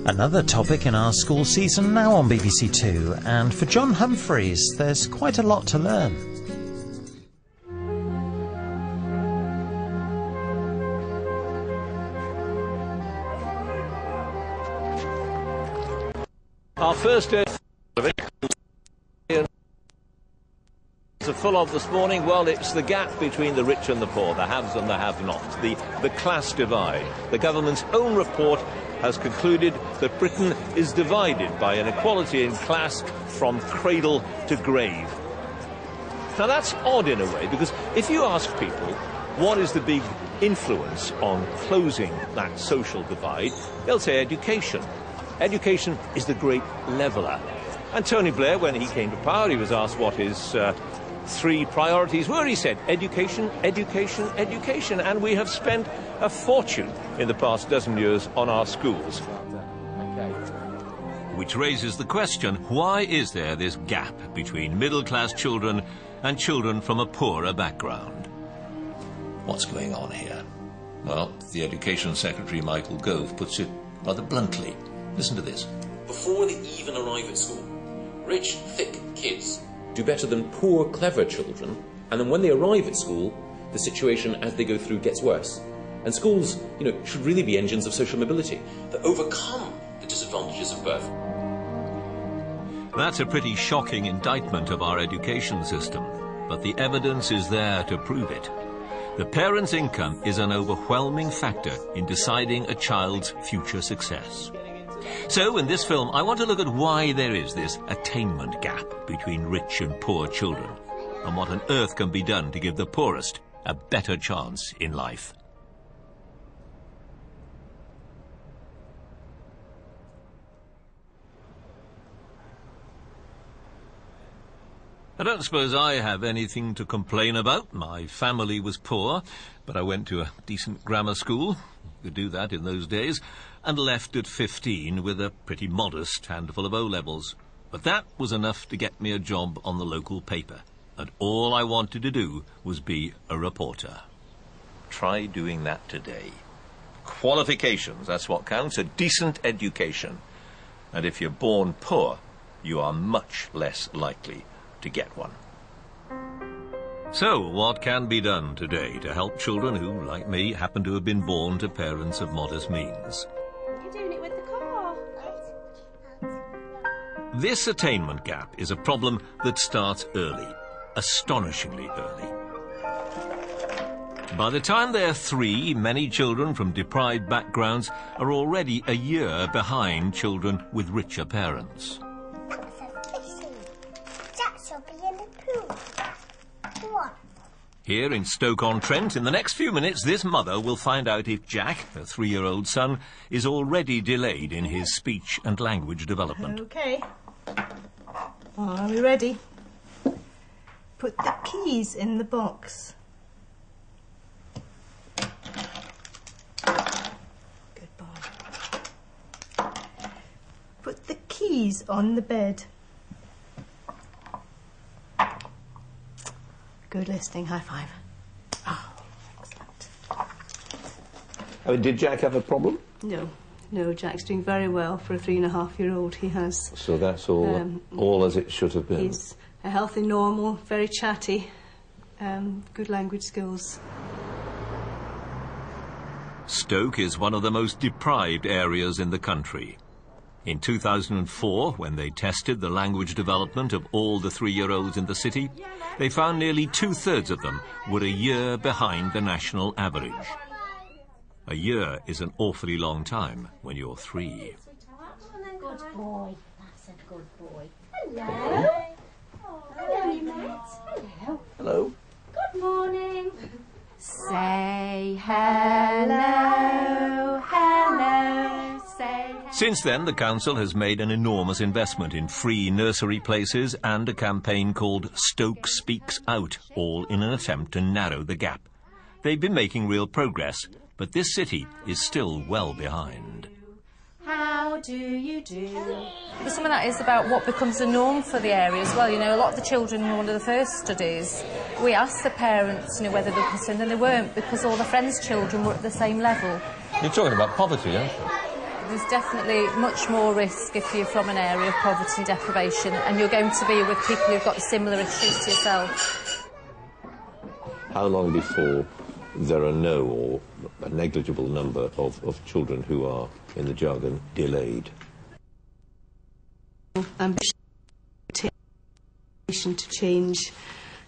Another topic in our school season now on BBC Two, and for John Humphreys, there's quite a lot to learn. Our first day of it is full of this morning. Well, it's the gap between the rich and the poor, the haves and the have-nots, the class divide. The government's own report has concluded that Britain is divided by inequality in class from cradle to grave. Now that's odd in a way, because if you ask people what is the big influence on closing that social divide, they'll say education. Education is the great leveller. And Tony Blair, when he came to power, he was asked what his three priorities were. He said education, education, education. And we have spent a fortune in the past dozen years on our schools. Which raises the question, why is there this gap between middle-class children and children from a poorer background? What's going on here? Well, the Education Secretary, Michael Gove, puts it rather bluntly. Listen to this. Before they even arrive at school, rich, thick kids do better than poor, clever children, and then when they arrive at school, the situation as they go through gets worse. And schools, should really be engines of social mobility that overcome the disadvantages of birth. That's a pretty shocking indictment of our education system, but the evidence is there to prove it. The parent's income is an overwhelming factor in deciding a child's future success. So, in this film, I want to look at why there is this attainment gap between rich and poor children, and what on earth can be done to give the poorest a better chance in life. I don't suppose I have anything to complain about. My family was poor, but I went to a decent grammar school. You could do that in those days, and left at 15 with a pretty modest handful of O-levels. But that was enough to get me a job on the local paper, and all I wanted to do was be a reporter. Try doing that today. Qualifications, that's what counts, a decent education. And if you're born poor, you are much less likely to get one. So, what can be done today to help children who, like me, happen to have been born to parents of modest means? You're doing it with the car. This attainment gap is a problem that starts early, astonishingly early. By the time they're 3, many children from deprived backgrounds are already a year behind children with richer parents. Here in Stoke-on-Trent, in the next few minutes, this mother will find out if Jack, her 3-year-old son, is already delayed in his speech and language development. OK. Are we ready? Put the keys in the box. Good boy. Put the keys on the bed. Good listening. High five. Oh, excellent. Did Jack have a problem? No, Jack's doing very well for a 3-and-a-half-year-old. He has. So that's all as it should have been. He's a healthy, normal, very chatty, good language skills. Stoke is one of the most deprived areas in the country. In 2004, when they tested the language development of all the 3-year-olds in the city, they found nearly 2/3 of them were a year behind the national average. A year is an awfully long time when you're 3. Good boy. That's a good boy. Hello. Hello, mate. Hello. Hello. Good morning. Say hello, hello, say hello. Since then, the council has made an enormous investment in free nursery places and a campaign called Stoke Speaks Out, all in an attempt to narrow the gap. They've been making real progress, but this city is still well behind. How do you do? But some of that is about what becomes the norm for the area as well. A lot of the children in one of the first studies, we asked the parents, whether they were concerned, and they weren't, because all the friends' children were at the same level. You're talking about poverty, aren't you? There's definitely much more risk if you're from an area of poverty and deprivation, and you're going to be with people who've got similar issues to yourself. How long before there are no or a negligible number of children who are, in the jargon, delayed? Ambition to change,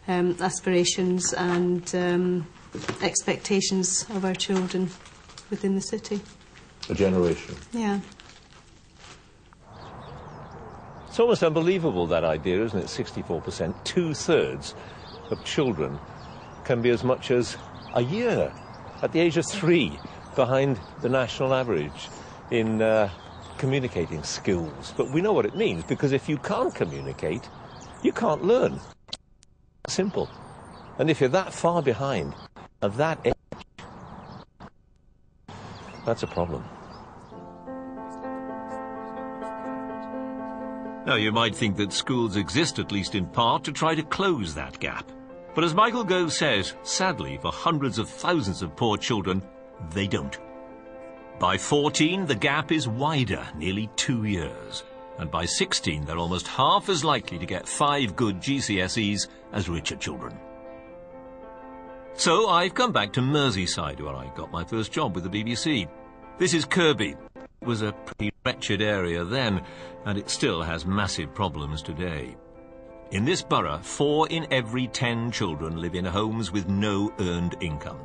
aspirations and expectations of our children within the city. A generation? Yeah. It's almost unbelievable, that idea, isn't it? 64%. 2/3 of children can be as much as a year, at the age of 3, behind the national average in communicating skills. But we know what it means, because if you can't communicate, you can't learn. Simple. And if you're that far behind at that age, that's a problem. Now, you might think that schools exist, at least in part, to try to close that gap. But as Michael Gove says, sadly, for hundreds of thousands of poor children, they don't. By 14, the gap is wider, nearly 2 years. And by 16, they're almost half as likely to get 5 good GCSEs as richer children. So I've come back to Merseyside, where I got my first job with the BBC. This is Kirby. It was a pretty wretched area then, and it still has massive problems today. In this borough, 4 in every 10 children live in homes with no earned income.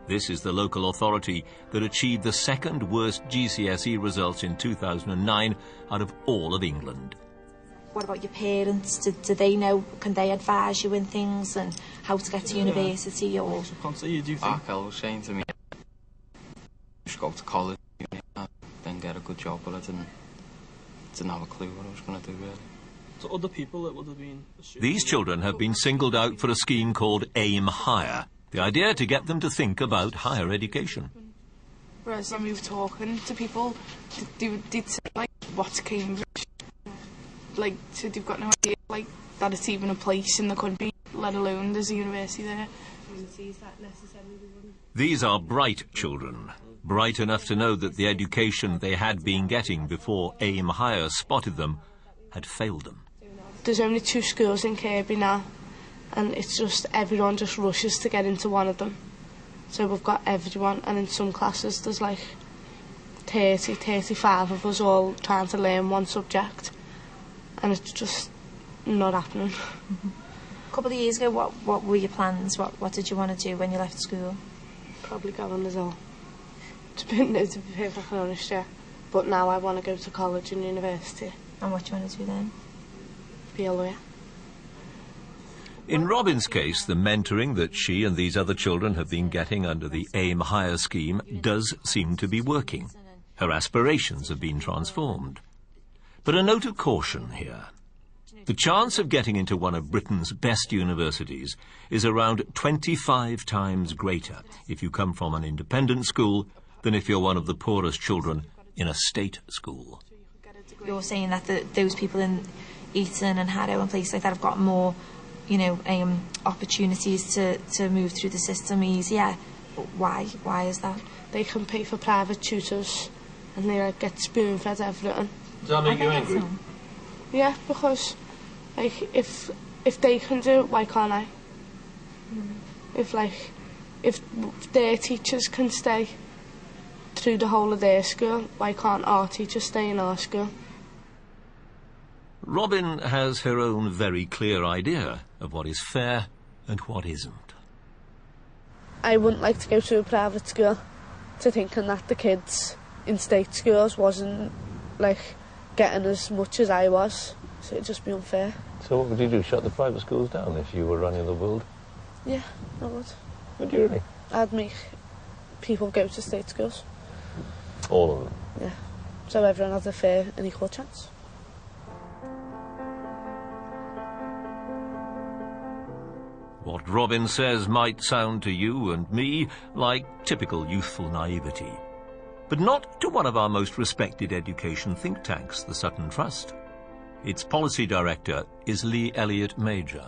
This is the local authority that achieved the second worst GCSE results in 2009 out of all of England. What about your parents? Do they know, can they advise you in things and how to get to university? Or Arkell was saying to me, just go to college, then get a good job, but I didn't have a clue what I was going to do, really. So other people that would have been... These children have been singled out for a scheme called Aim Higher, the idea to get them to think about higher education. Whereas when we were talking to people, they'd say, like, what's Cambridge? Like, so they've got no idea, like, that it's even a place in the country, let alone there's a university there. These are bright children, bright enough to know that the education they had been getting before Aim Higher spotted them had failed them. There's only 2 schools in Kirby now, and it's just everyone just rushes to get into one of them. So we've got everyone, and in some classes there's like 30, 35 of us all trying to learn one subject, and it's just not happening. A couple of years ago, what were your plans? What did you want to do when you left school? Probably go on as well. To be perfectly honest, yeah. But now I want to go to college and university. And what do you want to do then? Be a lawyer. In Robin's case, the mentoring that she and these other children have been getting under the Aim Higher scheme does seem to be working. Her aspirations have been transformed. But a note of caution here. The chance of getting into one of Britain's best universities is around 25 times greater if you come from an independent school than if you're one of the poorest children in a state school. You're saying that those people in Eton and Harrow and places like that have got more, you know, opportunities to move through the system easier. Why? Why is that? They can pay for private tutors and they like, get spoon-fed everything. Does that make you angry? Yeah, because like if they can do it, why can't I? If their teachers can stay through the whole of their school, why can't our teachers stay in our school? Robin has her own very clear idea of what is fair and what isn't. I wouldn't like to go to a private school to thinking that the kids in state schools wasn't like getting as much as I was, so it'd just be unfair. So what would you do, shut the private schools down if you were running the world? Yeah, I would. Would you really? I'd make people go to state schools. All of them? Yeah, so everyone has a fair and equal chance. What Robin says might sound to you and me like typical youthful naivety, but not to one of our most respected education think tanks, the Sutton Trust. Its policy director is Lee Elliott Major.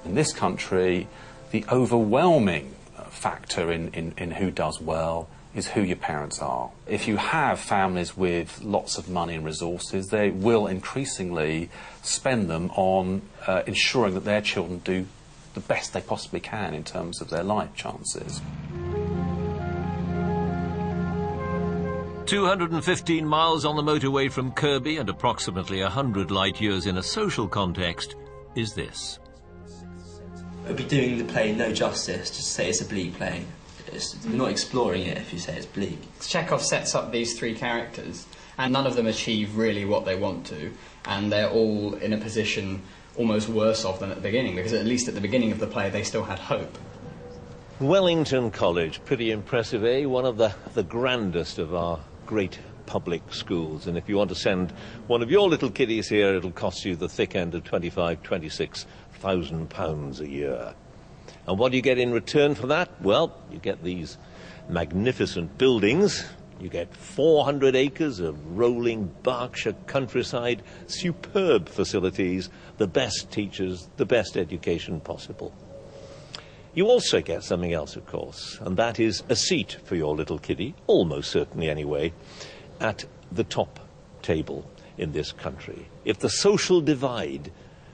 In this country, the overwhelming factor in who does well is who your parents are. If you have families with lots of money and resources, they will increasingly spend them on ensuring that their children do the best they possibly can in terms of their life chances. 215 miles on the motorway from Kirby and approximately 100 light years in a social context is this. It would be doing the play no justice just to say it's a bleak play. You're not exploring it if you say it's bleak. Chekhov sets up these three characters, and none of them achieve really what they want to, and they're all in a position almost worse off than at the beginning, because at least at the beginning of the play they still had hope. Wellington College, pretty impressive, eh? One of the grandest of our great public schools. And if you want to send one of your little kiddies here, it'll cost you the thick end of £26,000 a year. And what do you get in return for that? Well, you get these magnificent buildings. You get 400 acres of rolling Berkshire countryside, superb facilities, the best teachers, the best education possible. You also get something else, of course, and that is a seat for your little kiddie, almost certainly anyway, at the top table in this country. If the social divide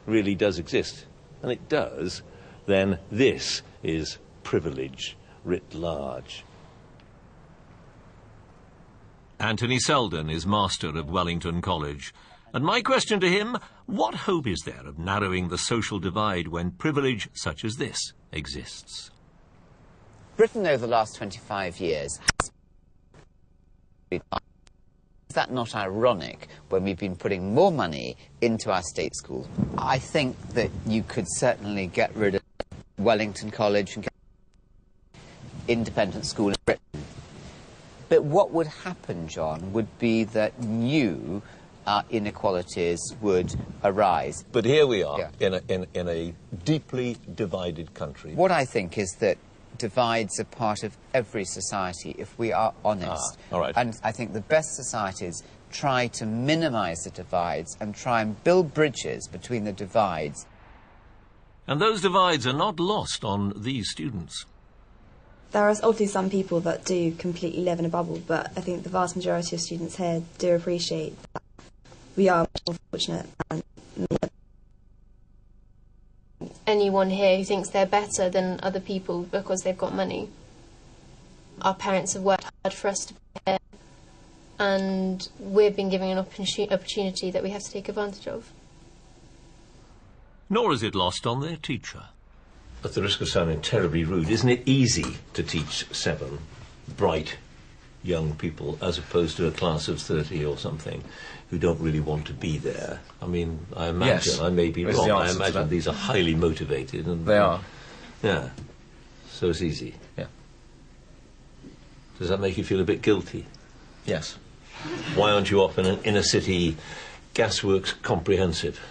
really does exist, and it does, then this is privilege writ large. Anthony Selden is master of Wellington College. And my question to him, what hope is there of narrowing the social divide when privilege such as this exists? Britain over the last 25 years has... Is that not ironic when we've been putting more money into our state schools? I think that you could certainly get rid of Wellington College and get independent school in Britain. But what would happen, John, would be that new inequalities would arise. But here we are, in a deeply divided country. What I think is that divides are part of every society, if we are honest. All right. And I think the best societies try to minimise the divides and try and build bridges between the divides. And those divides are not lost on these students. There are obviously some people that do completely live in a bubble, but I think the vast majority of students here do appreciate that we are more fortunate and anyone here who thinks they're better than other people because they've got money. Our parents have worked hard for us to be here, and we've been given an opportunity that we have to take advantage of. Nor is it lost on their teacher. At the risk of sounding terribly rude, isn't it easy to teach 7 bright young people as opposed to a class of 30 or something who don't really want to be there? I mean, I imagine, I may be wrong, I imagine these are highly motivated. And they are. Yeah. So it's easy. Yeah. Does that make you feel a bit guilty? Yes. Why aren't you off in an inner city gasworks comprehensive?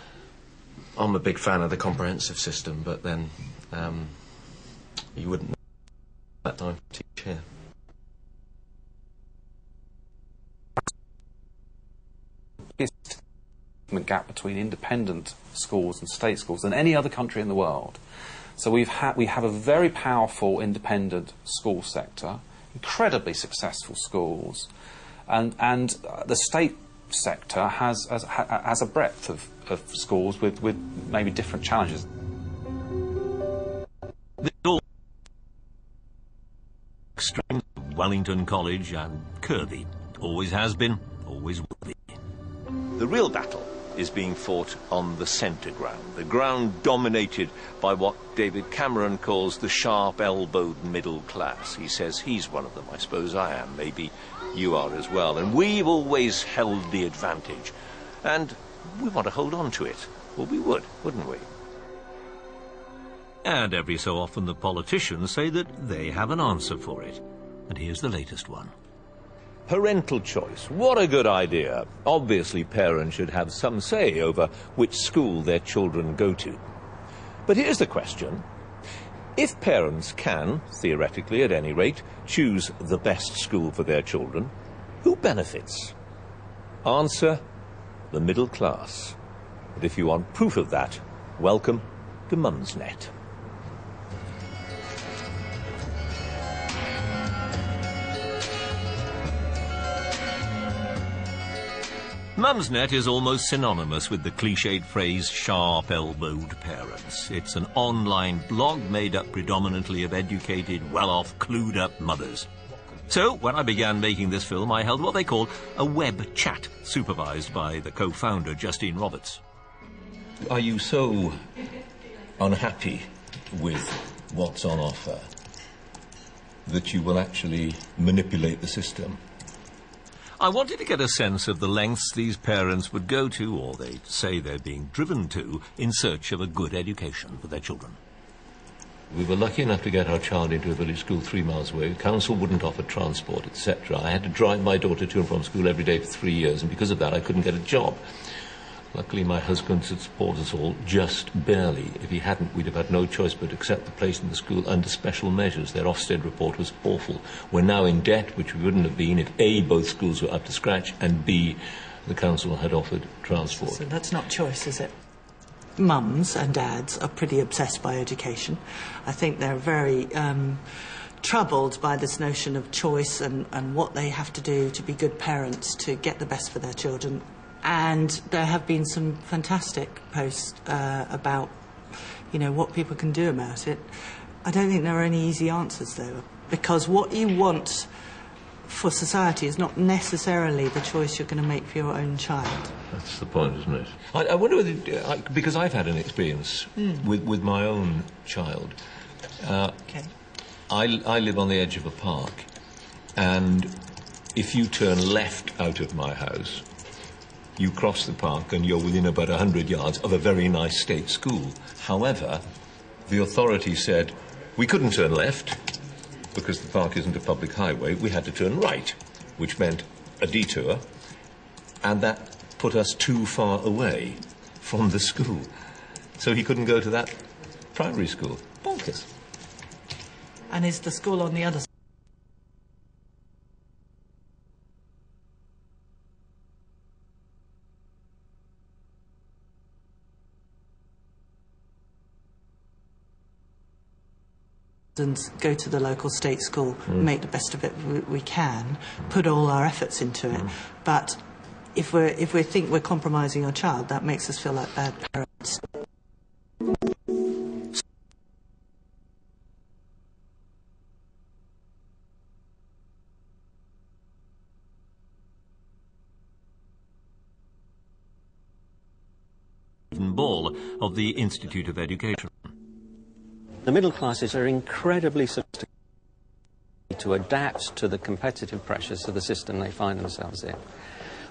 I'm a big fan of the comprehensive system, but then you wouldn't know that time to teach here. The gap between independent schools and state schools than any other country in the world. So we have a very powerful independent school sector, incredibly successful schools, and the state sector has a breadth of schools with maybe different challenges. Extremes of Wellington College and Kirby. Always has been, always will be. The real battle is being fought on the centre ground, the ground dominated by what David Cameron calls the sharp-elbowed middle class. He says he's one of them. I suppose I am. Maybe you are as well. And we've always held the advantage. And we want to hold on to it. Well, we would, wouldn't we? And every so often the politicians say that they have an answer for it. And here's the latest one. Parental choice. What a good idea. Obviously, parents should have some say over which school their children go to. But here's the question. If parents can, theoretically at any rate, choose the best school for their children, who benefits? Answer, the middle class. But if you want proof of that, welcome to Mumsnet. Mumsnet is almost synonymous with the cliched phrase sharp-elbowed parents. It's an online blog made up predominantly of educated, well-off, clued-up mothers. So, when I began making this film, I held what they call a web chat, supervised by the co-founder, Justine Roberts. Are you so unhappy with what's on offer that you will actually manipulate the system? I wanted to get a sense of the lengths these parents would go to, or they say they're being driven to, in search of a good education for their children. We were lucky enough to get our child into a village school 3 miles away. The council wouldn't offer transport, etc. I had to drive my daughter to and from school every day for 3 years, and because of that I couldn't get a job. Luckily my husband had supported us all, just barely. If he hadn't, we'd have had no choice but accept the place in the school under special measures. Their Ofsted report was awful. We're now in debt, which we wouldn't have been if A, both schools were up to scratch, and B, the council had offered transport. So that's not choice, is it? Mums and dads are pretty obsessed by education. I think they're very troubled by this notion of choice and what they have to do to be good parents to get the best for their children. And there have been some fantastic posts about, you know, what people can do about it. I don't think there are any easy answers, though, because what you want for society is not necessarily the choice you're going to make for your own child. That's the point, isn't it? I wonder whether, because I've had an experience with my own child. Okay. I live on the edge of a park, and if you turn left out of my house, you cross the park and you're within about 100 yards of a very nice state school. However, the authority said we couldn't turn left because the park isn't a public highway. We had to turn right, which meant a detour, and that put us too far away from the school. So he couldn't go to that primary school. Bonkers. And is the school on the other side? And go to the local state school, make the best of it we can, put all our efforts into it. But if we think we're compromising our child, that makes us feel like bad parents. Ball of the Institute of Education. The middle classes are incredibly sophisticated to adapt to the competitive pressures of the system they find themselves in.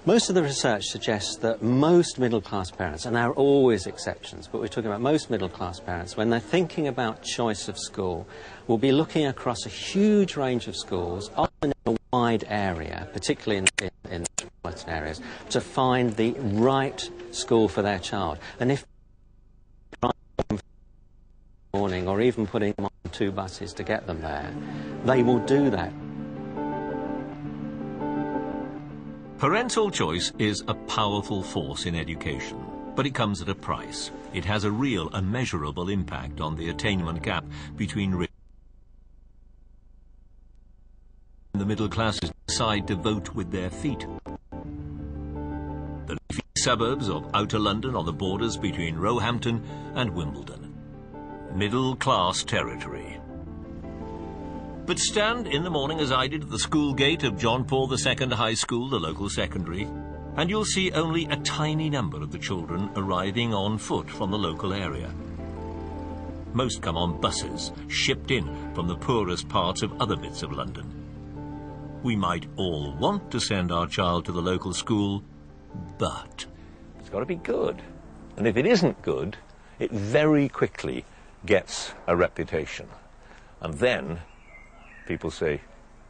Most of the research suggests that most middle-class parents, and there are always exceptions, but we're talking about most middle-class parents, when they're thinking about choice of school, will be looking across a huge range of schools, often in a wide area, particularly in metropolitan areas, to find the right school for their child. And if morning, or even putting them on 2 buses to get them there, they will do that. Parental choice is a powerful force in education, but it comes at a price. It has a real and measurable impact on the attainment gap between rich and the middle classes decide to vote with their feet. The leafy suburbs of outer London on the borders between Roehampton and Wimbledon. Middle-class territory. But stand in the morning, as I did, at the school gate of John Paul II High School, the local secondary, and you'll see only a tiny number of the children arriving on foot from the local area. Most come on buses, shipped in from the poorest parts of other bits of London. We might all want to send our child to the local school, but it's got to be good. And if it isn't good, it very quickly gets a reputation. And then people say,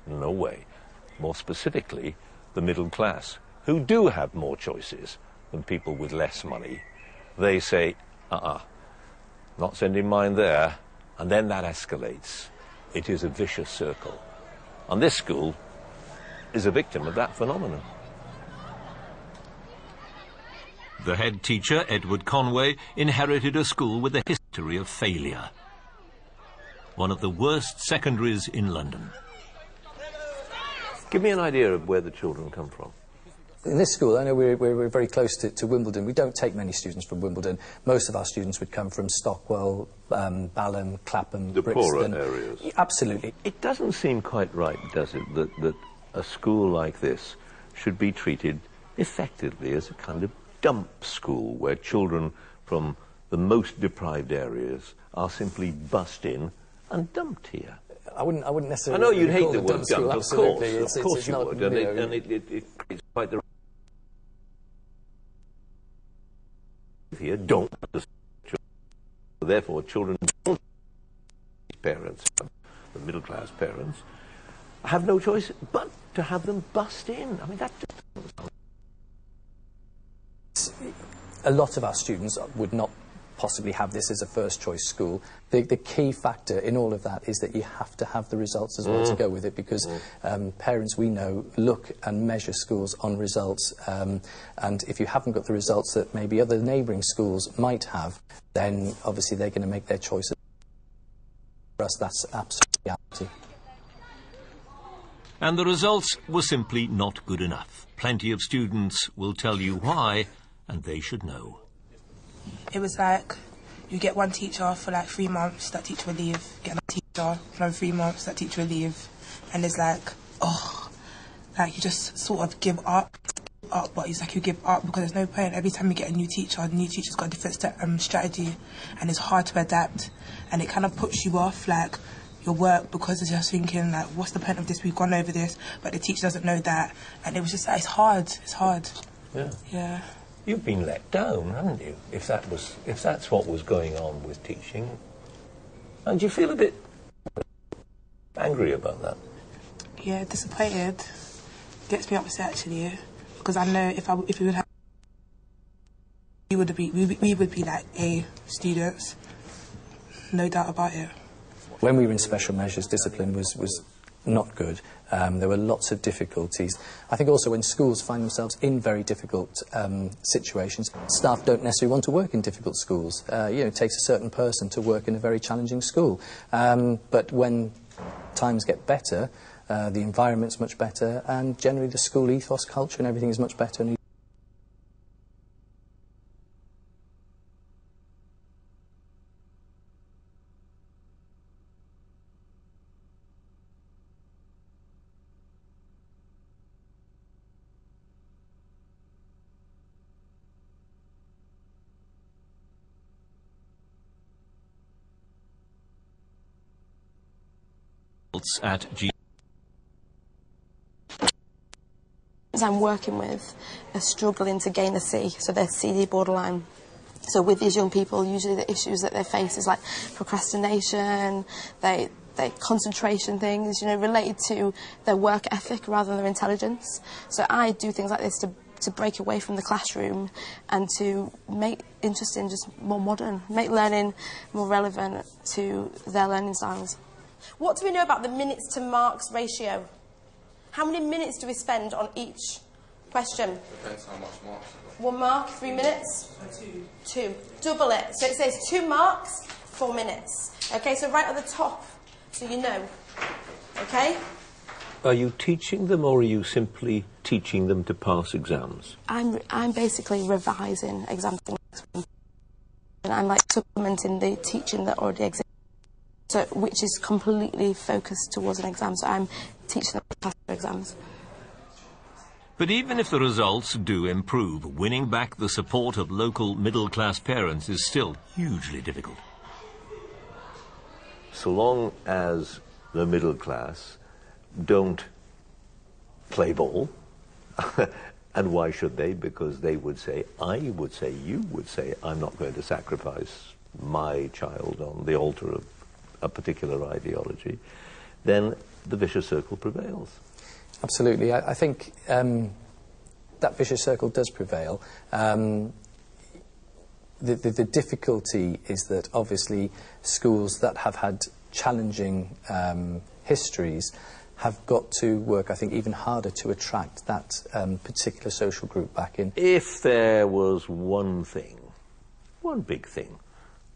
no way. More specifically, the middle class, who do have more choices than people with less money. They say, not sending mine there. And then that escalates. It is a vicious circle. And this school is a victim of that phenomenon. The head teacher, Edward Conway, inherited a school with a history of failure. One of the worst secondaries in London. Give me an idea of where the children come from. In this school, I know we're very close to Wimbledon. We don't take many students from Wimbledon. Most of our students would come from Stockwell, Balham, Clapham, The Brixton. poorer areas. Absolutely. It doesn't seem quite right, does it, that a school like this should be treated effectively as a kind of dump school where children from the most deprived areas are simply bussed in and dumped here. I wouldn't necessarily. I know you'd hate call the it word school, dump, of absolutely. course you not, would, you and know, it creates quite the here don't. Therefore, children don't. Parents, the middle class parents, have no choice but to have them bussed in. I mean, that just... A lot of our students would not possibly have this as a first choice school. The key factor in all of that is that you have to have the results as well to go with it, because parents, we know, look and measure schools on results, and if you haven't got the results that maybe other neighbouring schools might have, then obviously they're going to make their choices. For us, that's absolute reality. And the results were simply not good enough. Plenty of students will tell you why, and they should know. It was like, you get one teacher for like 3 months, that teacher will leave, get another teacher for another 3 months, that teacher will leave, and it's like, oh, like you just sort of give up, but it's like you give up because there's no point. Every time you get a new teacher, the new teacher's got a different strategy, and it's hard to adapt, and it kind of puts you off like your work, because it's just thinking like, what's the point of this? We've gone over this, but the teacher doesn't know that, and it was just like, it's hard. Yeah. Yeah. You've been let down, haven't you? If that's what was going on with teaching, and you feel a bit angry about that. Yeah, disappointed. Gets me upset actually, because I know if we would have, we would be like A students, no doubt about it. When we were in special measures, discipline was not good. There were lots of difficulties. I think also when schools find themselves in very difficult situations, staff don't necessarily want to work in difficult schools. You know, it takes a certain person to work in a very challenging school. But when times get better, the environment's much better, and generally the school ethos, culture and everything is much better. And At G. I'm working with are struggling to gain a C, so they're CD borderline. So with these young people, usually the issues that they face is like procrastination, they concentration things, you know, related to their work ethic rather than their intelligence. So I do things like this to break away from the classroom and to make interesting, just more modern, make learning more relevant to their learning styles. What do we know about the minutes to marks ratio? How many minutes do we spend on each question? Depends how much marks. 1 mark, 3 minutes? 2. Double it. So it says 2 marks, 4 minutes. Okay, so right at the top, so you know. Okay? Are you teaching them, or are you simply teaching them to pass exams? I'm basically revising exams, and I'm like supplementing the teaching that already exists. So, which is completely focused towards an exam, so I'm teaching them to pass their exams. But even if the results do improve, winning back the support of local middle-class parents is still hugely difficult. So long as the middle class don't play ball, and why should they? Because they would say, I would say, you would say, I'm not going to sacrifice my child on the altar of a particular ideology, then the vicious circle prevails. Absolutely. I think that vicious circle does prevail. The difficulty is that obviously schools that have had challenging histories have got to work, I think, even harder to attract that particular social group back in. If there was one thing, one big thing,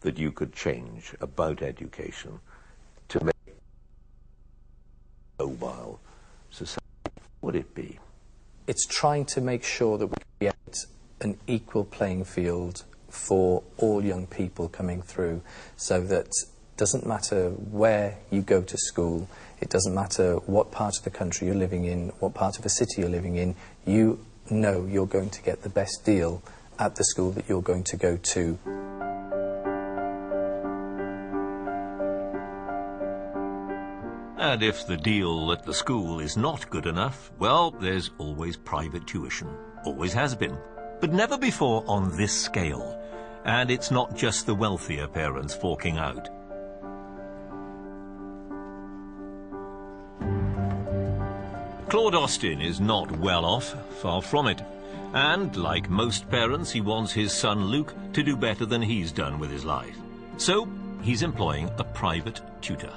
that you could change about education to make a mobile society, what would it be? it's trying to make sure that we create an equal playing field for all young people coming through, so that it doesn't matter where you go to school, it doesn't matter what part of the country you're living in, what part of a city you're living in, you know you're going to get the best deal at the school that you're going to go to. And if the deal at the school is not good enough, well, there's always private tuition. Always has been. But never before on this scale. And it's not just the wealthier parents forking out. Claude Austin is not well off, far from it. And, like most parents, he wants his son Luke to do better than he's done with his life. So, he's employing a private tutor.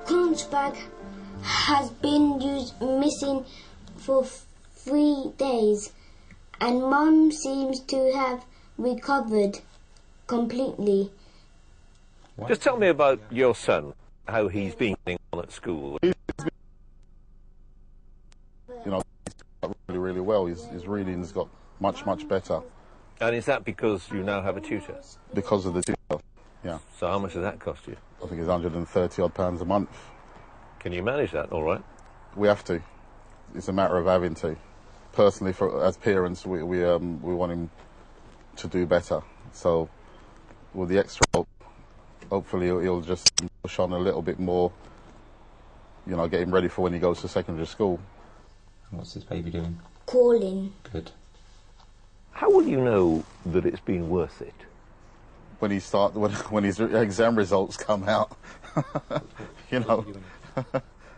Lunch bag has been missing for 3 days, and Mum seems to have recovered completely. Just tell me about your son, how he's been on at school. You know, he's got really well. His reading's got much better. And is that because you now have a tutor? Because of the tutor, yeah. So how much does that cost you? I think it's £130 odd a month. Can you manage that all right? We have to. It's a matter of having to. Personally, as parents, we want him to do better. So with the extra help, hopefully he'll just push on a little bit more, you know, get him ready for when he goes to secondary school. What's this baby doing? Calling. Good. How will you know that it's been worth it? When his exam results come out, you know.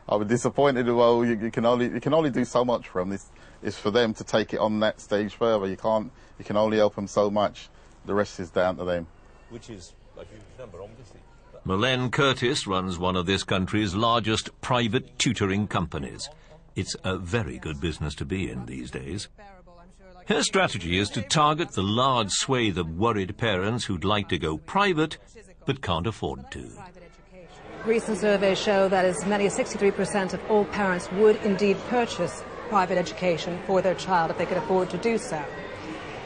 I was disappointed. Well, you can only do so much for them. It's for them to take it on that stage further. You can only help them so much. The rest is down to them. Which is a huge number, obviously. Mylene Curtis runs one of this country's largest private tutoring companies. It's a very good business to be in these days. Her strategy is to target the large swathe of worried parents who'd like to go private but can't afford to. Recent surveys show that as many as 63% of all parents would indeed purchase private education for their child if they could afford to do so.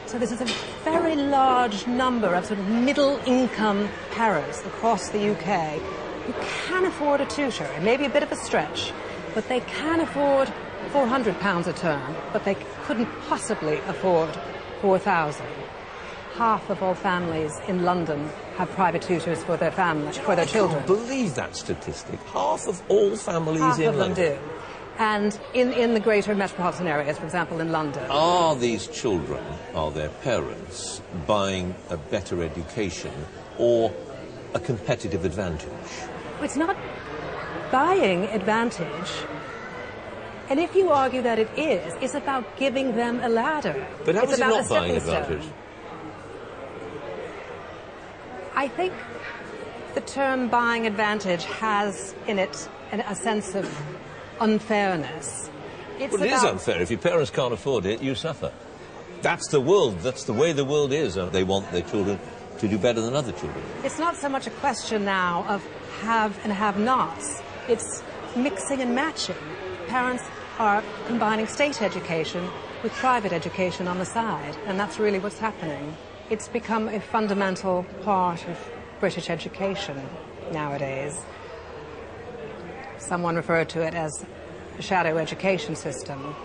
So this is a very large number of sort of middle-income parents across the UK who can afford a tutor. It may be a bit of a stretch, but they can afford £400 a term, but they couldn't possibly afford £4,000. Half of all families in London have private tutors for their children. I can't believe that statistic. Half of all families in London do. And in the greater metropolitan areas, for example, in London. Are these children, are their parents, buying a better education or a competitive advantage? It's not buying advantage. And if you argue that it is, it's about giving them a ladder. But how is it not buying advantage? I think the term buying advantage has in it a sense of unfairness. It is unfair. If your parents can't afford it, you suffer. That's the world. That's the way the world is. They want their children to do better than other children. It's not so much a question now of have and have-nots. It's mixing and matching. Parents are combining state education with private education on the side, and that's really what's happening. It's become a fundamental part of British education nowadays. Someone referred to it as a shadow education system.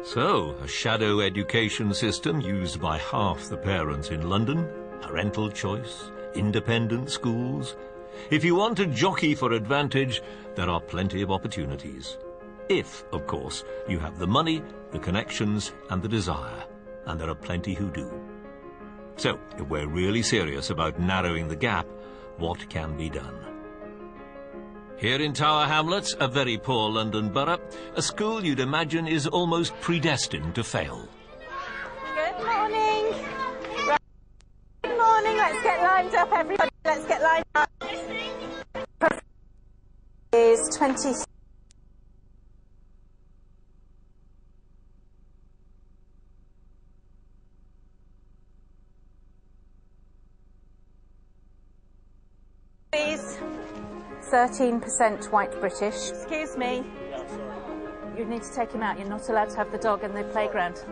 So, a shadow education system used by half the parents in London, parental choice, independent schools. If you want to jockey for advantage, there are plenty of opportunities. If, of course, you have the money, the connections and the desire. And there are plenty who do. So, if we're really serious about narrowing the gap, what can be done? Here in Tower Hamlets, a very poor London borough, a school you'd imagine is almost predestined to fail. Good morning. Right. Good morning. Let's get lined up, everybody. Let's get lined up. Is 20. Please. 13% white British. Excuse me. You need to take him out. You're not allowed to have the dog in the playground.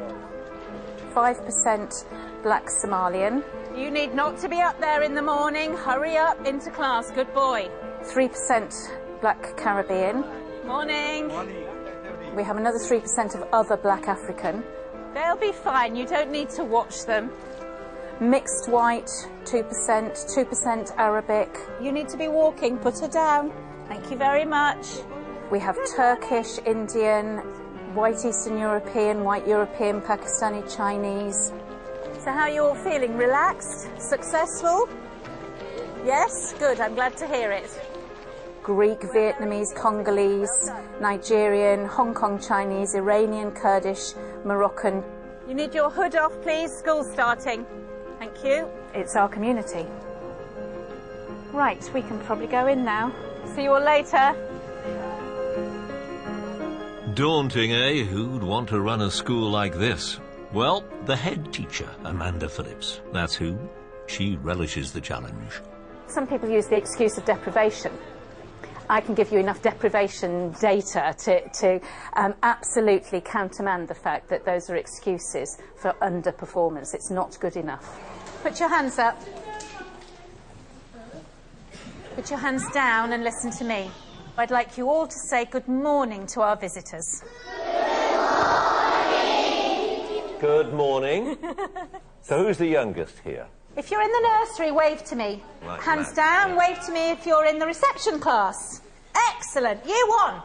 5% black Somalian. You need not to be up there in the morning. Hurry up into class. Good boy. 3% black Caribbean. Morning. We have another 3% of other black African. They'll be fine. You don't need to watch them. Mixed white, 2%, 2% Arabic. You need to be walking. Put her down. Thank you very much. We have Turkish, Indian, white Eastern European, white European, Pakistani, Chinese. So how are you all feeling? Relaxed? Successful? Yes? Good. I'm glad to hear it. Greek, Vietnamese, Congolese, Nigerian, Hong Kong Chinese, Iranian, Kurdish, Moroccan. You need your hood off, please. School's starting. Thank you. It's our community. Right, we can probably go in now. See you all later. Daunting, eh? Who'd want to run a school like this? Well, the head teacher, Amanda Phillips. That's who. She relishes the challenge. Some people use the excuse of deprivation. I can give you enough deprivation data to absolutely countermand the fact that those are excuses for underperformance. It's not good enough. Put your hands up. Put your hands down and listen to me. I'd like you all to say good morning to our visitors. Good morning. So who's the youngest here? If you're in the nursery, wave to me. Right, Hands right. down, wave to me if you're in the reception class. Excellent. Year 1.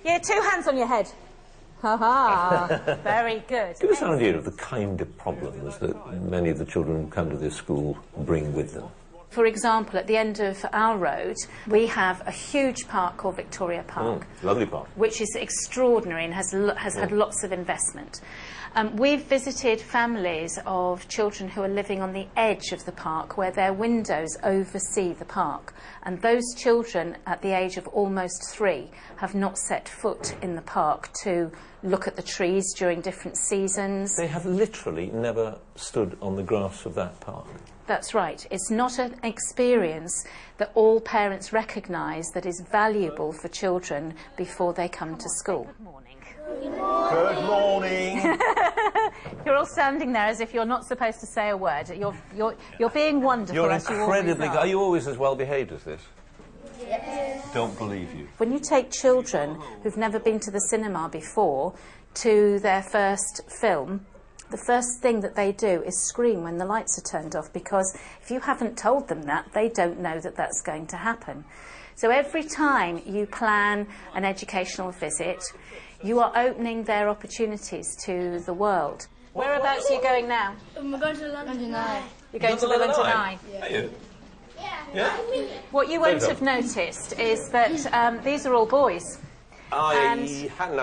Year 2, hands on your head. Ha ha. Very good. Give us an idea of the kind of problems that many of the children who come to this school bring with them. For example, at the end of our road, we have a huge park called Victoria Park. Lovely park. Which is extraordinary and has had lots of investment. We've visited families of children who are living on the edge of the park where their windows oversee the park. And those children at the age of almost 3 have not set foot in the park to look at the trees during different seasons. They have literally never stood on the grass of that park. That's right. It's not an experience that all parents recognise that is valuable for children before they come to school. Good morning. You're all standing there as if you're not supposed to say a word. You're being wonderful. You're as incredibly you good. Are you always as well behaved as this? Yes. Don't believe you. When you take children who've never been to the cinema before to their first film, the first thing that they do is scream when the lights are turned off, because if you haven't told them that, they don't know that that's going to happen. So every time you plan an educational visit, you are opening their opportunities to the world. Whereabouts are you going now? We're going to London Eye. You're going to the London Eye? Yeah. Are you? Yeah. What you won't have noticed is that these are all boys. Now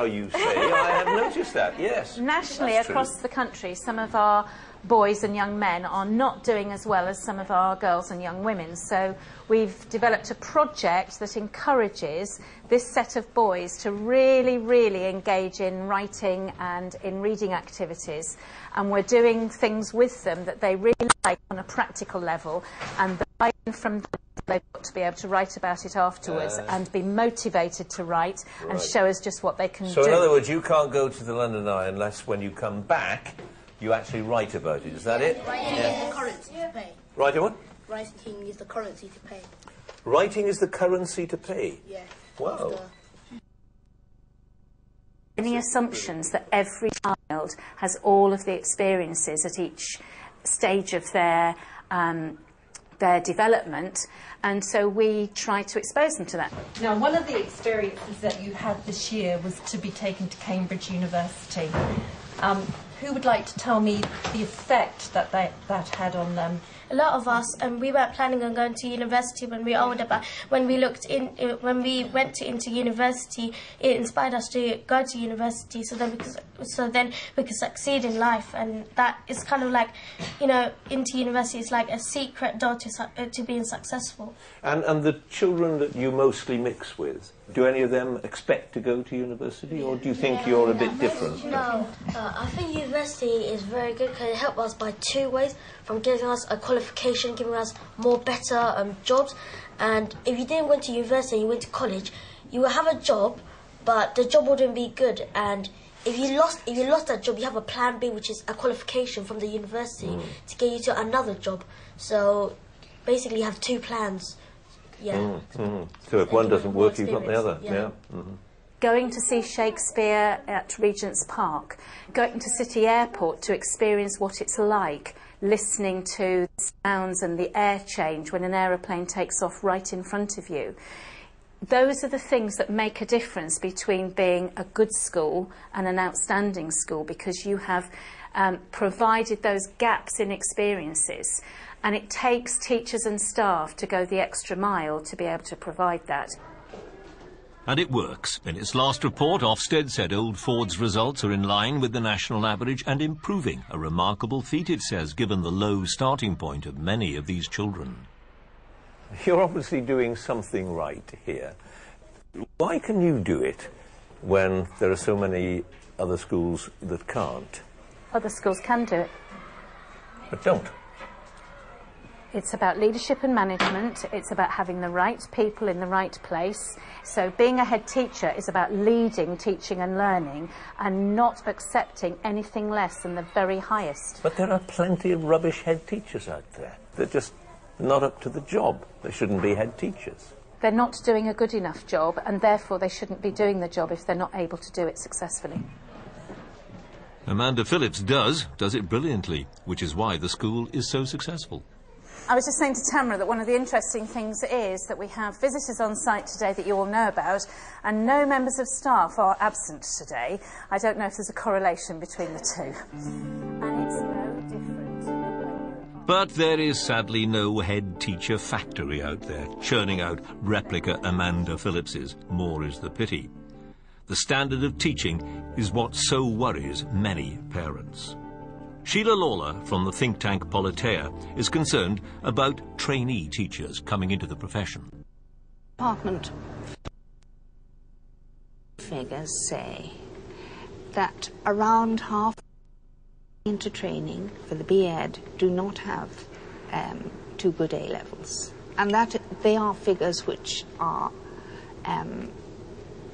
you say, I have noticed that, yes. Nationally, That's across true. the country, some of our boys and young men are not doing as well as some of our girls and young women. So we've developed a project that encourages this set of boys to really, really engage in writing and in reading activities. And we're doing things with them that they really like on a practical level, and the from them, they've got to be able to write about it afterwards and be motivated to write and show us just what they can do. So in other words, you can't go to the London Eye unless when you come back, you actually write about it. Is that it? Writing is the currency to pay. Writing what? Writing is the currency to pay. Writing is the currency to pay? Yeah. Wow. Any assumptions that every child has all of the experiences at each stage of their development, and so we try to expose them to that. Now, one of the experiences that you had this year was to be taken to Cambridge University. Who would like to tell me the effect that that had on them? A lot of us, we weren't planning on going to university when we were older, but when we went into university, it inspired us to go to university. So then we could succeed in life, and that is kind of like, into university is like a secret door to being successful. And the children that you mostly mix with, do any of them expect to go to university, or do you think you're a bit different? No, I think university is very good because it helps us by 2 ways: from giving us a qualification, giving us more better jobs. And if you didn't go to university, you went to college, you will have a job, but the job wouldn't be good. And if you lost that job, you have a plan B, which is a qualification from the university to get you to another job. So basically, you have two plans. Yeah. So if one doesn't work, you've got the other. Yeah. Going to see Shakespeare at Regent's Park, going to City Airport to experience what it's like, listening to the sounds and the air change when an aeroplane takes off right in front of you. Those are the things that make a difference between being a good school and an outstanding school, because you have provided those gaps in experiences, and it takes teachers and staff to go the extra mile to be able to provide that. And it works. In its last report, Ofsted said Old Ford's results are in line with the national average and improving, a remarkable feat, it says, given the low starting point of many of these children. You're obviously doing something right here. Why can you do it when there are so many other schools that can't? Other schools can do it. But don't. It's about leadership and management. It's about having the right people in the right place. So being a head teacher is about leading teaching and learning and not accepting anything less than the very highest. But there are plenty of rubbish head teachers out there. They're just not up to the job. They shouldn't be head teachers. They're not doing a good enough job, and therefore they shouldn't be doing the job if they're not able to do it successfully. Amanda Phillips does it brilliantly, which is why the school is so successful. I was just saying to Tamara that one of the interesting things is that we have visitors on site today that you all know about, and no members of staff are absent today. I don't know if there's a correlation between the two. And it's no different. But there is sadly no head teacher factory out there churning out replica Amanda Phillipses. More is the pity. The standard of teaching is what so worries many parents. Sheila Lawler from the think tank Politeia is concerned about trainee teachers coming into the profession. Department figures say that around half into training for the B.Ed do not have 2 good A levels, and that they are figures which are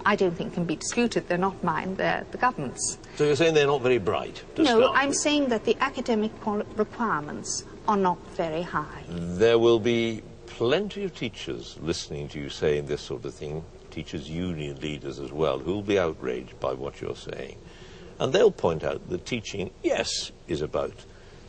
I don't think can be disputed. They're not mine, they're the government's. So you're saying they're not very bright? No, I'm saying that the academic requirements are not very high. There will be plenty of teachers listening to you saying this sort of thing, teachers' union leaders as well, who will be outraged by what you're saying. And they'll point out that teaching, yes, is about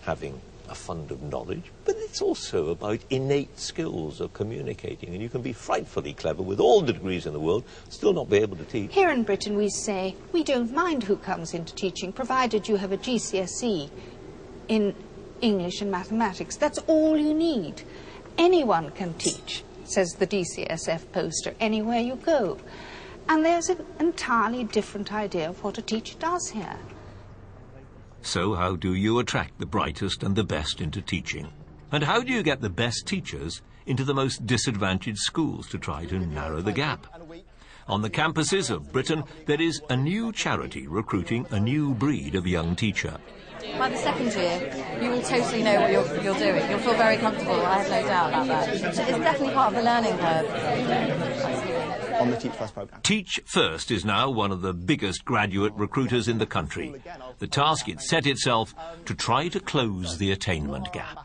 having a fund of knowledge, but it's also about innate skills of communicating, and you can be frightfully clever with all the degrees in the world, still not be able to teach. Here in Britain we say we don't mind who comes into teaching, provided you have a GCSE in English and mathematics. That's all you need. Anyone can teach, says the DCSF poster, anywhere you go. And there's an entirely different idea of what a teacher does here. So how do you attract the brightest and the best into teaching? And how do you get the best teachers into the most disadvantaged schools to try to narrow the gap? On the campuses of Britain, there is a new charity recruiting a new breed of young teacher. By the second year, you will totally know what you're doing. You'll feel very comfortable, I have no doubt about that. It's definitely part of the learning curve. On the Teach First programme. Teach First is now one of the biggest graduate recruiters in the country. The task it set itself to try to close the attainment gap.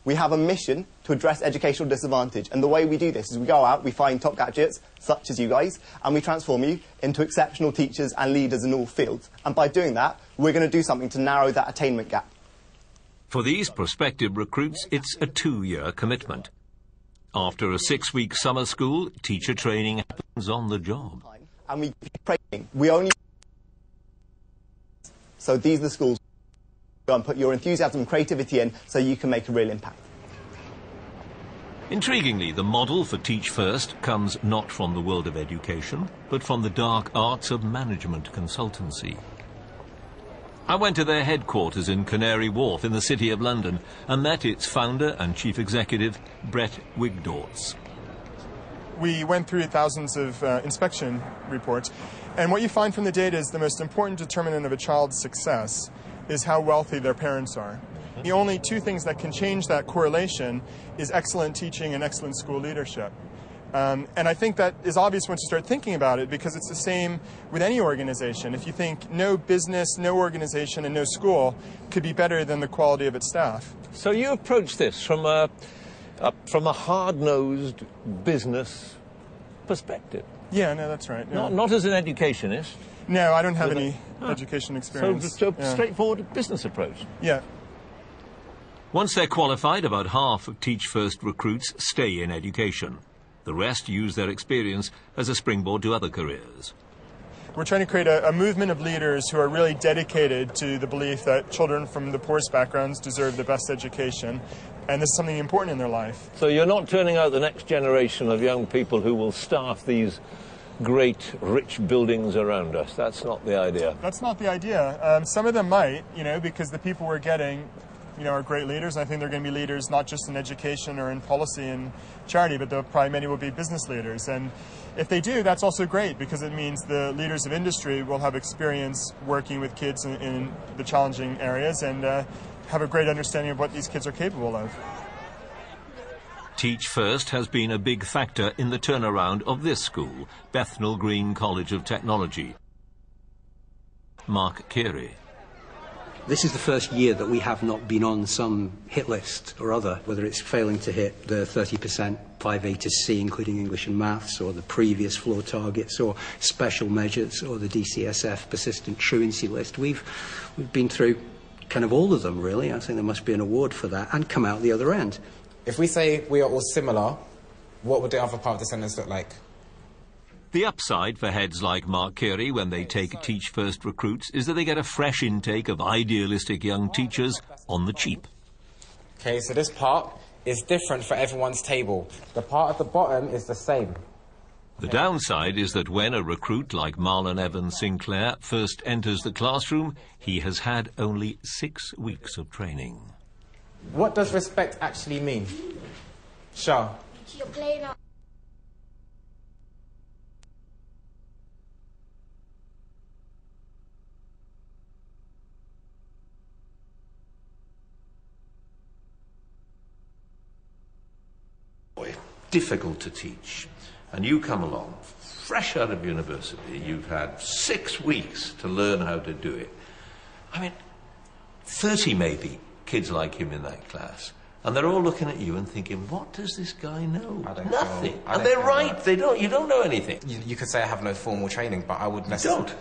We have a mission to address educational disadvantage, and the way we do this is we go out, we find top graduates, such as you guys, and we transform you into exceptional teachers and leaders in all fields. And by doing that, we're going to do something to narrow that attainment gap. For these prospective recruits, it's a 2-year commitment. After a 6-week summer school, teacher training happens on the job. And we keep training. We only... So these are the schools. Go and put your enthusiasm and creativity in so you can make a real impact. Intriguingly, the model for Teach First comes not from the world of education, but from the dark arts of management consultancy. I went to their headquarters in Canary Wharf in the City of London and met its founder and chief executive, Brett Wigdorts. We went through thousands of inspection reports, and what you find from the data is the most important determinant of a child's success is how wealthy their parents are. The only 2 things that can change that correlation is excellent teaching and excellent school leadership. And I think that is obvious once you start thinking about it, because it's the same with any organization. If you think no business, no organization, and no school could be better than the quality of its staff. So you approach this from a hard-nosed business perspective. Yeah, no, that's right. Yeah. Not as an educationist. No, I don't have any education experience. So straightforward business approach. Yeah. Once they're qualified, about half of Teach First recruits stay in education. The rest use their experience as a springboard to other careers. We're trying to create a movement of leaders who are really dedicated to the belief that children from the poorest backgrounds deserve the best education, and this is something important in their life. So you're not turning out the next generation of young people who will staff these great, rich buildings around us. That's not the idea. That's not the idea. Some of them might, because the people we're getting, are great leaders. And I think they're going to be leaders not just in education or in policy and charity, but probably many will be business leaders. And if they do, that's also great, because it means the leaders of industry will have experience working with kids in the challenging areas and have a great understanding of what these kids are capable of. Teach First has been a big factor in the turnaround of this school, Bethnal Green College of Technology. Mark Carey. This is the first year that we have not been on some hit list or other, whether it's failing to hit the 30% 5A to C, including English and Maths, or the previous floor targets, or special measures, or the DCSF persistent truancy list. We've been through kind of all of them, really. I think there must be an award for that, and come out the other end. If we say we are all similar, what would the other part of the sentence look like? The upside for heads like Mark Carey when they take Teach First recruits is that they get a fresh intake of idealistic young teachers on the cheap. Okay, so this part is different for everyone's table. The part at the bottom is the same. The downside is that when a recruit like Marlon Evans Sinclair first enters the classroom, he has had only 6 weeks of training. What does respect actually mean? Shah. You're playing up. Difficult to teach. And you come along, fresh out of university, you've had 6 weeks to learn how to do it. I mean, 30 maybe kids like him in that class. And they're all looking at you and thinking, what does this guy know? Nothing. And they're right, you don't know anything. You could say I have no formal training, but I would necessarily...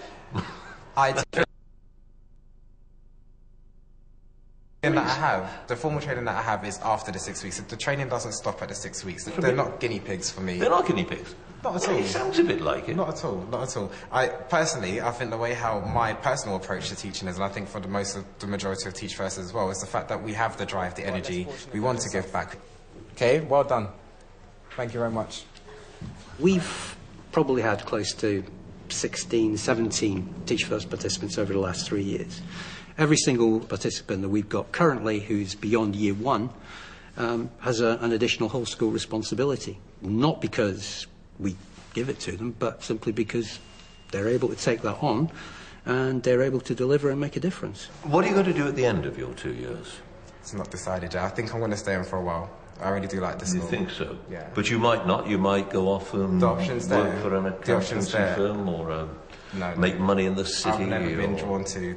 The formal training that I have is after the 6 weeks. The training doesn't stop at the 6 weeks. They're not guinea pigs for me. They're not guinea pigs? Not at all. It sounds a bit like it. Not at all, not at all. I think the way how my personal approach to teaching is, and I think for the majority of Teach First as well, is the fact that we have the drive, the energy, we want to give back. Okay, well done. Thank you very much. We've probably had close to 16, 17 Teach First participants over the last 3 years. Every single participant that we've got currently who's beyond year 1 has an additional whole school responsibility. Not because we give it to them, but simply because they're able to take that on and they're able to deliver and make a difference. What are you going to do at the end of your 2 years? It's not decided yet. I think I'm going to stay in for a while. I really do like this school. You think so? Yeah. But you might not. You might go off and work for an accountancy firm or make money in the city. I've never been drawn to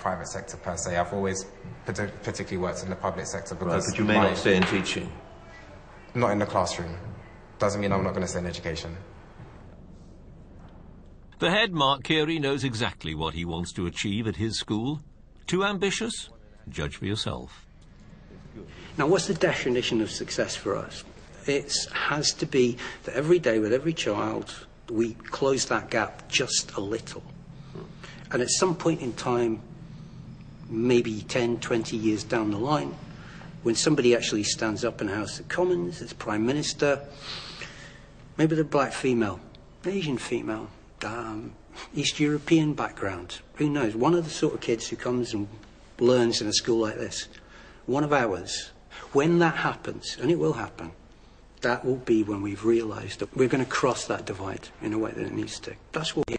private sector per se. I've always particularly worked in the public sector because... Right, but you may not stay in teaching. Not in the classroom. Doesn't mean I'm not going to stay in education. The head, Mark Carey, knows exactly what he wants to achieve at his school. Too ambitious? Judge for yourself. Now, what's the definition of success for us? It has to be that every day with every child, we close that gap just a little. And at some point in time, maybe 10, 20 years down the line, when somebody actually stands up in House of Commons as Prime Minister, maybe they're black female, Asian female, East European background, who knows? One of the sort of kids who comes and learns in a school like this, one of ours, when that happens, and it will happen, that will be when we've realised that we're going to cross that divide in a way that it needs to. That's what we're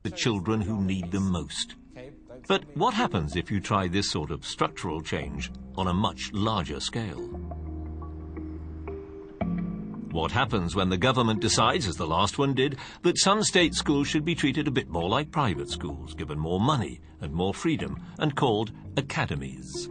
the children who need them most. But what happens if you try this sort of structural change on a much larger scale? What happens when the government decides, as the last one did, that some state schools should be treated a bit more like private schools, given more money and more freedom, and called academies?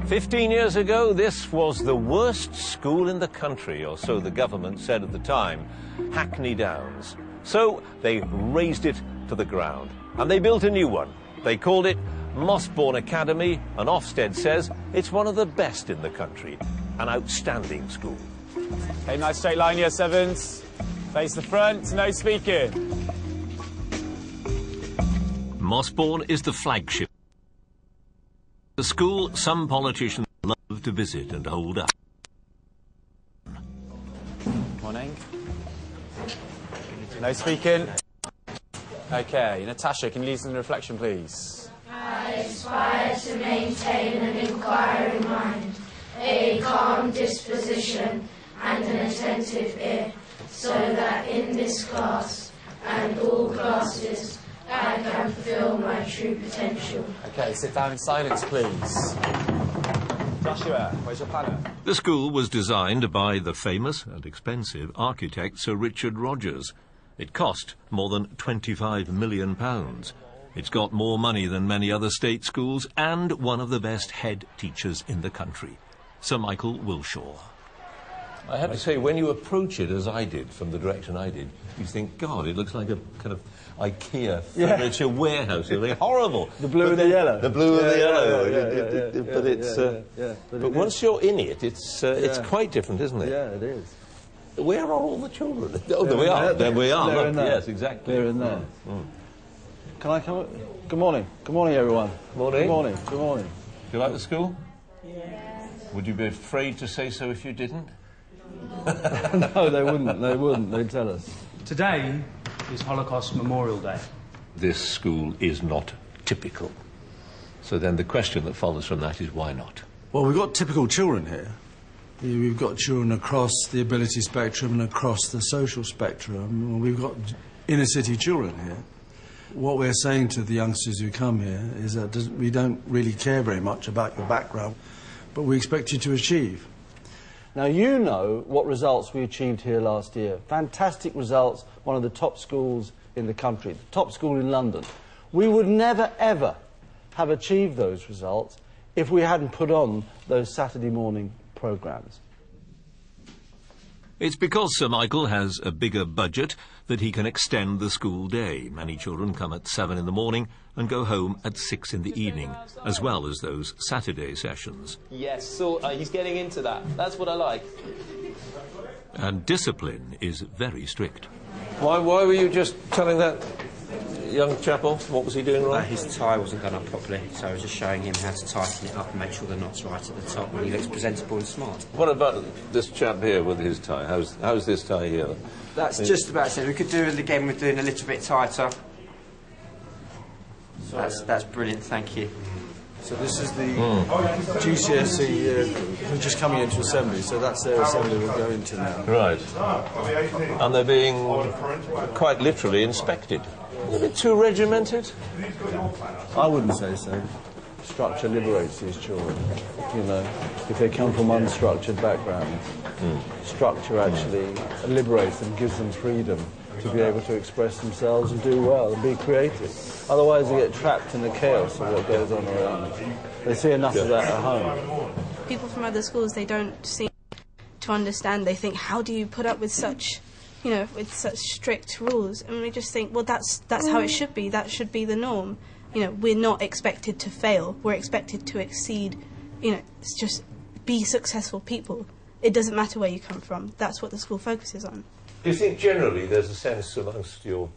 15 years ago, this was the worst school in the country, or so the government said at the time, Hackney Downs. So they razed it to the ground, and they built a new one. They called it Mossbourne Academy, and Ofsted says it's one of the best in the country. An outstanding school. Okay, nice straight line, year sevens. Face the front, no speaking. Mossbourne is the flagship. The school some politicians love to visit and hold up. Morning. No speaking. Okay, Natasha, can you lead us in the reflection, please? I aspire to maintain an inquiring mind, a calm disposition and an attentive ear, so that in this class and all classes I can fulfill my true potential. Okay, sit down in silence, please. Joshua, where's your planner? The school was designed by the famous and expensive architect Sir Richard Rogers. It cost more than £25 million. It's got more money than many other state schools and one of the best head teachers in the country, Sir Michael Wilshaw. I have to say, when you approach it, as I did, from the direction I did, you think, God, it looks like a kind of IKEA furniture warehouse. It's like horrible. The blue and the yellow. The blue and the yellow. But it's... But once you're in it, it's quite different, isn't it? Yeah, it is. Where are all the children? Oh, there we are. There we are. They're in there. Yes, exactly. They're in there. Can I come? Good morning. Good morning, everyone. Morning. Good morning. Good morning. Do you like the school? Yeah. Would you be afraid to say so if you didn't? No, they wouldn't. They wouldn't. They'd tell us. Today is Holocaust Memorial Day. This school is not typical. So then the question that follows from that is why not? Well, we've got typical children here. We've got children across the ability spectrum and across the social spectrum. We've got inner city children here. What we're saying to the youngsters who come here is that we don't really care very much about your background, but we expect you to achieve. Now, you know what results we achieved here last year. Fantastic results, one of the top schools in the country, the top school in London. We would never, ever have achieved those results if we hadn't put on those Saturday morning programmes. It's because Sir Michael has a bigger budget that he can extend the school day. Many children come at 7 in the morning and go home at 6 in the evening, as well as those Saturday sessions. Yes, so he's getting into that. That's what I like. And discipline is very strict. Why were you just telling that young chap off? What was he doing wrong? His tie wasn't done up properly, so I was just showing him how to tighten it up and make sure the knot's right at the top and he looks presentable and smart. What about this chap here with his tie? How's this tie here? That's just about it. We could do it again with doing a little bit tighter. That's brilliant, thank you. So this is the GCSE who're just coming into assembly, so that's their assembly we'll go into now. Right. And they're being quite literally inspected. A bit too regimented? I wouldn't say so. Structure liberates these children, you know, if they come from unstructured backgrounds. Structure actually liberates them, gives them freedom to be able to express themselves and do well and be creative. Otherwise they get trapped in the chaos of what goes on around them. They see enough of that at home. People from other schools, they don't seem to understand. They think, how do you put up with such, you know, with such strict rules? And we just think, well, that's how it should be. That should be the norm. You know, we're not expected to fail. We're expected to exceed. You know, it's just be successful people. It doesn't matter where you come from. That's what the school focuses on. Do you think generally there's a sense amongst your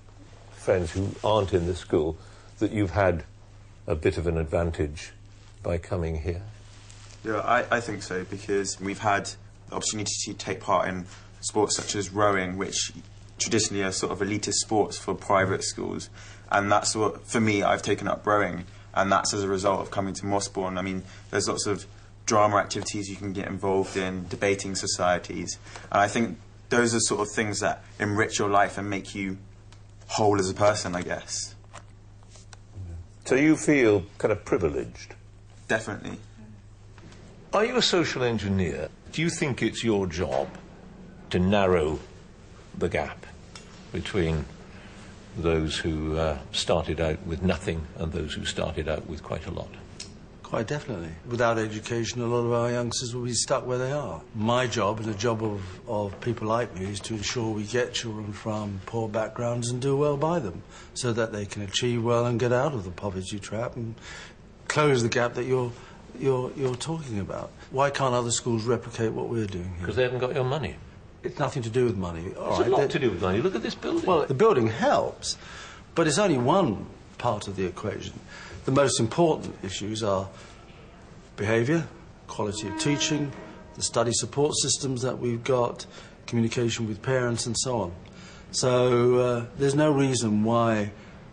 friends who aren't in the school that you've had a bit of an advantage by coming here? Yeah, I think so, because we've had the opportunity to take part in sports such as rowing, which traditionally are sort of elitist sports for private schools. And that's what, for me, I've taken up rowing, and that's as a result of coming to Mossbourne. I mean, there's lots of drama activities you can get involved in, debating societies, and I think those are sort of things that enrich your life and make you whole as a person, I guess. So you feel kind of privileged? Definitely. Are you a social engineer? Do you think it's your job to narrow the gap between those who started out with nothing and those who started out with quite a lot? Quite definitely. Without education, a lot of our youngsters will be stuck where they are. My job and the job of people like me is to ensure we get children from poor backgrounds and do well by them so that they can achieve well and get out of the poverty trap and close the gap that you're talking about. Why can't other schools replicate what we're doing here? Because they haven't got your money. It's nothing to do with money. It's a lot to do with money. Look at this building. Well, the building helps, but it's only one part of the equation. The most important issues are behaviour, quality of teaching, the study support systems that we've got, communication with parents and so on. So there's no reason why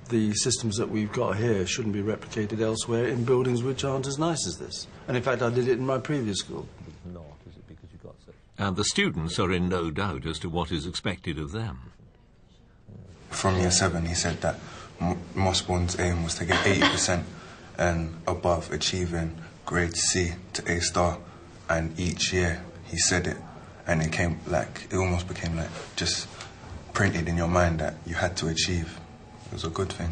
the systems that we've got here shouldn't be replicated elsewhere in buildings which aren't as nice as this. And in fact, I did it in my previous school. It's not, is it, because you got such... And the students are in no doubt as to what is expected of them. From year 7, he said that Mossbourne's aim was to get 80% and above, achieving grade C to A star. And each year he said it, and it came like, it almost became like just printed in your mind that you had to achieve. It was a good thing.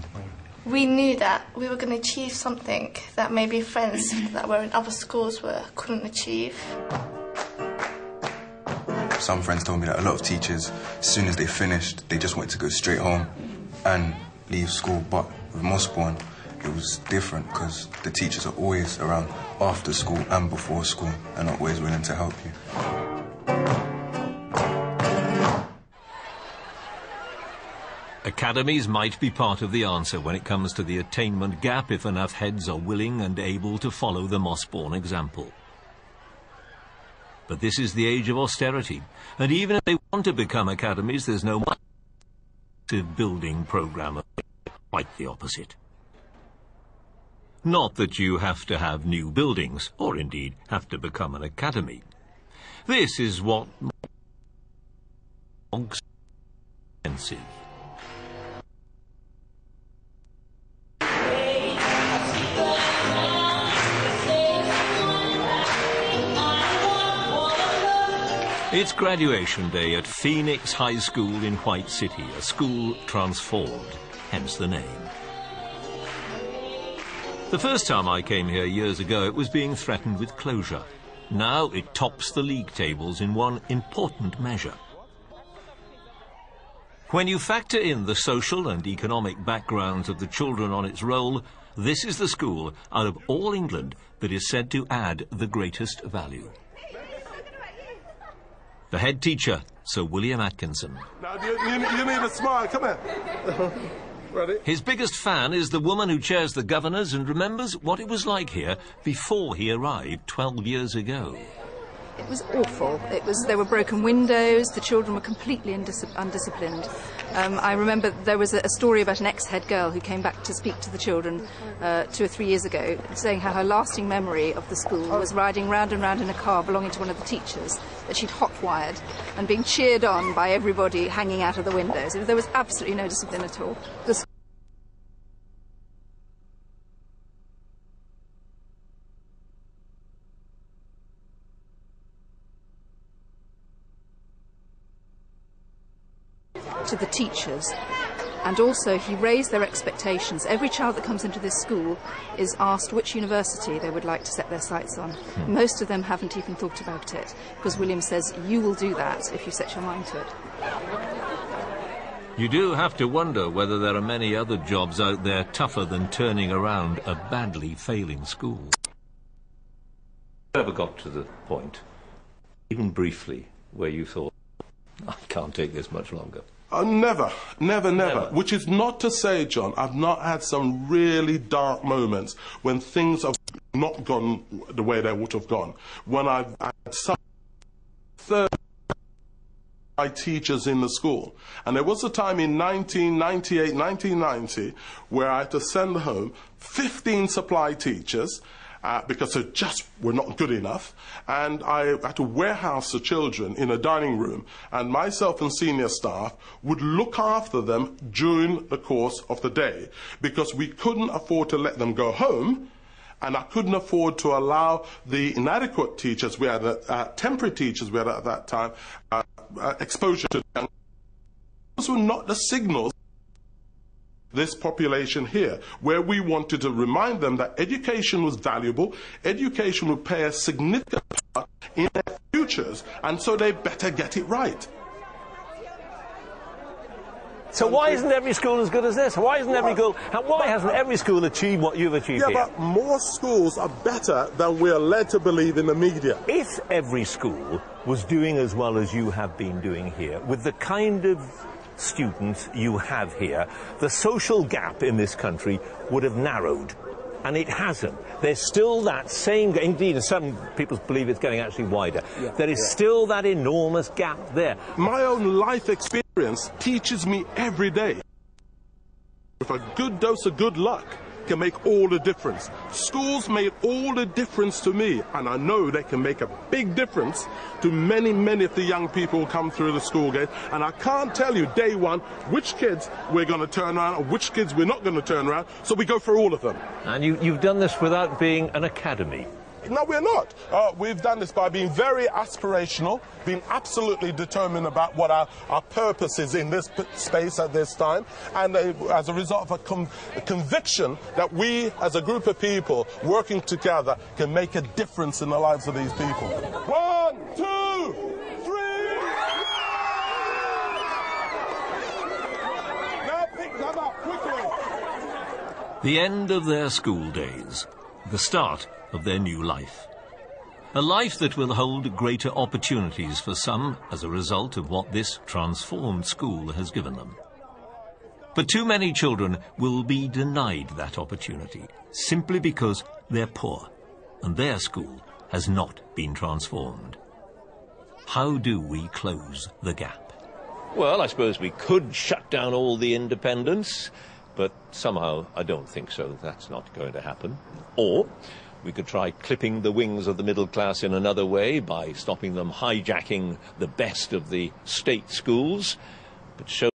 We knew that we were going to achieve something that maybe friends that were in other schools couldn't achieve. Some friends told me that a lot of teachers, as soon as they finished, they just wanted to go straight home and leave school. But with Mossbourne, it was different because the teachers are always around after school and before school and are always willing to help you. Academies might be part of the answer when it comes to the attainment gap if enough heads are willing and able to follow the Mossbourne example. But this is the age of austerity, and even if they want to become academies, there's no massive building programme. Quite the opposite. Not that you have to have new buildings, or indeed have to become an academy. This is what is expensive. It's graduation day at Phoenix High School in White City, a school transformed, hence the name. The first time I came here years ago, it was being threatened with closure. Now it tops the league tables in one important measure. When you factor in the social and economic backgrounds of the children on its roll, this is the school out of all England that is said to add the greatest value. The head teacher, Sir William Atkinson. Now, you need a smile. Come here. Ready? His biggest fan is the woman who chairs the governors and remembers what it was like here before he arrived 12 years ago. It was awful. There were broken windows, the children were completely undisciplined. I remember there was a story about an ex-head girl who came back to speak to the children 2 or 3 years ago, saying how her lasting memory of the school was riding round and round in a car belonging to one of the teachers that she'd hot-wired and being cheered on by everybody hanging out of the windows. There was absolutely no discipline at all. To the teachers, and also he raised their expectations. Every child that comes into this school is asked which university they would like to set their sights on. Most of them haven't even thought about it, because William says you will do that if you set your mind to it. You do have to wonder whether there are many other jobs out there tougher than turning around a badly failing school. Ever got to the point, even briefly, where you thought, I can't take this much longer? Never. Which is not to say, John, I've not had some really dark moments when things have not gone the way they would have gone. When I've had some teachers in the school. And there was a time in 1998, 1990, where I had to send home 15 supply teachers because they just were not good enough. And I had to warehouse the children in a dining room, and myself and senior staff would look after them during the course of the day, because we couldn't afford to let them go home, and I couldn't afford to allow the inadequate teachers we had, temporary teachers we had at that time, exposure to them. Those were not the signals this population here, where we wanted to remind them that education was valuable, education would play a significant part in their futures, and so they better get it right. So why isn't every school as good as this? Why isn't why hasn't every school achieved what you've achieved here? But more schools are better than we're led to believe in the media. If every school was doing as well as you have been doing here, with the kind of students you have here, the social gap in this country would have narrowed. And it hasn't. There's still that same, indeed some people believe it's getting actually wider. There is still that enormous gap there. My own life experience teaches me every day. If a good dose of good luck can make all the difference. Schools made all the difference to me, and I know they can make a big difference to many, many of the young people who come through the school gate. And I can't tell you day one which kids we're going to turn around and which kids we're not going to turn around, so we go for all of them. And you've done this without being an academy. No, we're not. We've done this by being very aspirational, being absolutely determined about what our purpose is in this space at this time, and as a result of a conviction that we, as a group of people working together, can make a difference in the lives of these people. 1, 2, 3! Now pick them up quickly! The end of their school days, the start of their new life. A life that will hold greater opportunities for some as a result of what this transformed school has given them. But too many children will be denied that opportunity simply because they're poor and their school has not been transformed. How do we close the gap? Well, I suppose we could shut down all the independents, but somehow I don't think so. That's not going to happen. Or we could try clipping the wings of the middle class in another way by stopping them hijacking the best of the state schools, but show